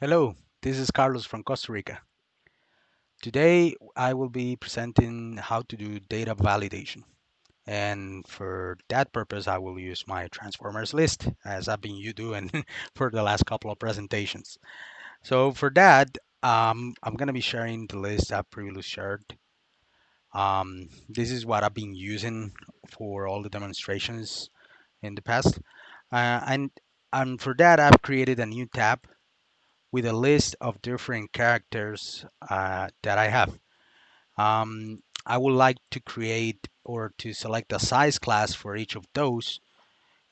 Hello, this is Carlos from Costa Rica. Today I will be presenting how to do data validation. And for that purpose, I will use my transformers list as I've been you doing for the last couple of presentations. So for that, I'm going to be sharing the list I've previously shared. This is what I've been using for all the demonstrations in the past. Uh, and, and for that, I've created a new tab with a list of different characters that I have. I would like to create or to select a size class for each of those.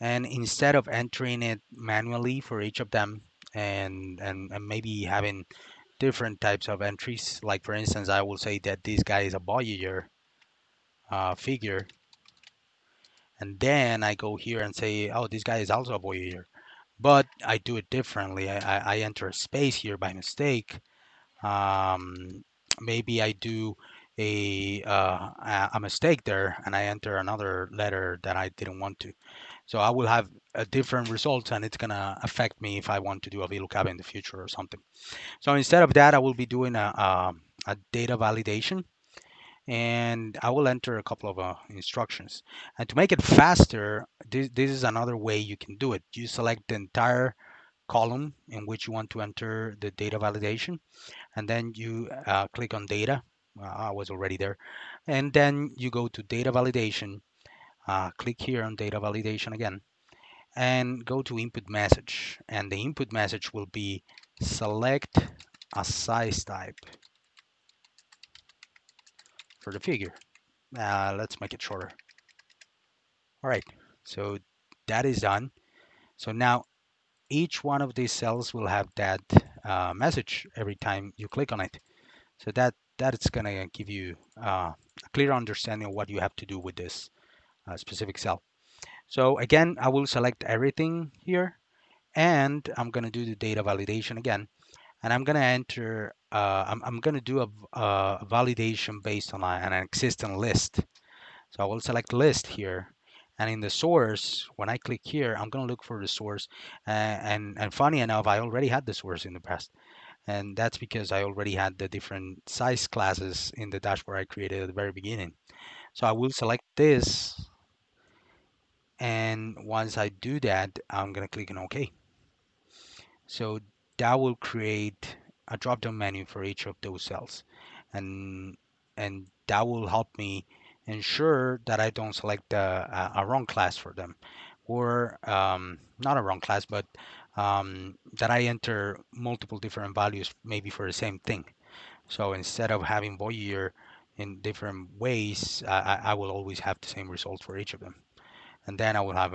And instead of entering it manually for each of them and maybe having different types of entries, like for instance, I will say that this guy is a Voyager figure. And then I go here and say, oh, this guy is also a Voyager. But I do it differently. I enter a space here by mistake. um, Maybe I do a mistake there and I enter another letter that I didn't want to. So I will have a different result and it's gonna affect me if I want to do a VLOOKUP in the future or something. So instead of that, I will be doing a data validation and I will enter a couple of instructions. And to make it faster, this is another way you can do it. You select the entire column in which you want to enter the data validation and then you click on data. I was already there. And then you go to data validation, click here on data validation again, and go to input message. And the input message will be select a size type for the figure. Let's make it shorter. All right, so that is done. So now each one of these cells will have that message every time you click on it. So that is going to give you a clear understanding of what you have to do with this specific cell. So again, I will select everything here and I'm going to do the data validation again. And I'm going to enter, I'm going to do a validation based on an existing list. So I will select list here. And in the source, when I click here, I'm going to look for the source. And funny enough, I already had the source in the past. And that's because I already had the different size classes in the dashboard I created at the very beginning. So I will select this, and once I do that, I'm gonna click on OK. So that will create a drop-down menu for each of those cells, and that will help me ensure that I don't select a wrong class for them, or not a wrong class, but that I enter multiple different values maybe for the same thing. So instead of having Voyager in different ways, I will always have the same results for each of them. And then I will have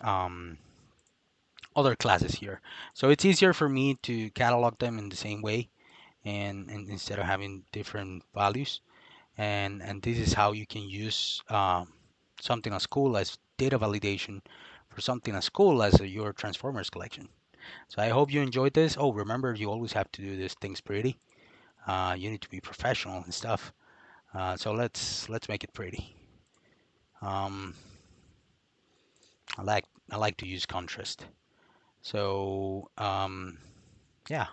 um, other classes here. So it's easier for me to catalog them in the same way and instead of having different values. And this is how you can use something as cool as data validation for something as cool as your Transformers collection. So I hope you enjoyed this. Oh, remember, you always have to do these things pretty. You need to be professional and stuff. So let's make it pretty. Um, I like to use contrast. So yeah,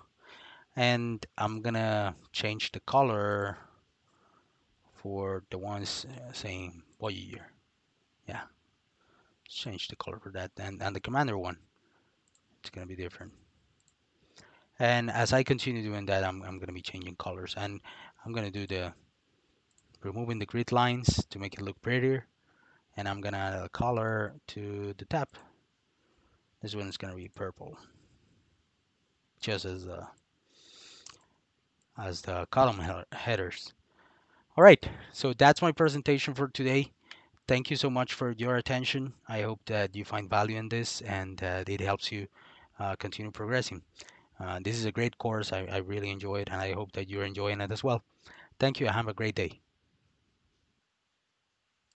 and I'm gonna change the color for the ones saying Voyager. Yeah, change the color for that, and the commander one, it's gonna be different. And as I continue doing that, I'm gonna be changing colors, and I'm gonna do the removing the grid lines to make it look prettier, and I'm gonna add a color to the tab. This one is gonna be purple, just as the column headers. All right, so that's my presentation for today. Thank you so much for your attention. I hope that you find value in this and that it helps you continue progressing. This is a great course. I really enjoy it, and I hope that you're enjoying it as well. Thank you. Have a great day.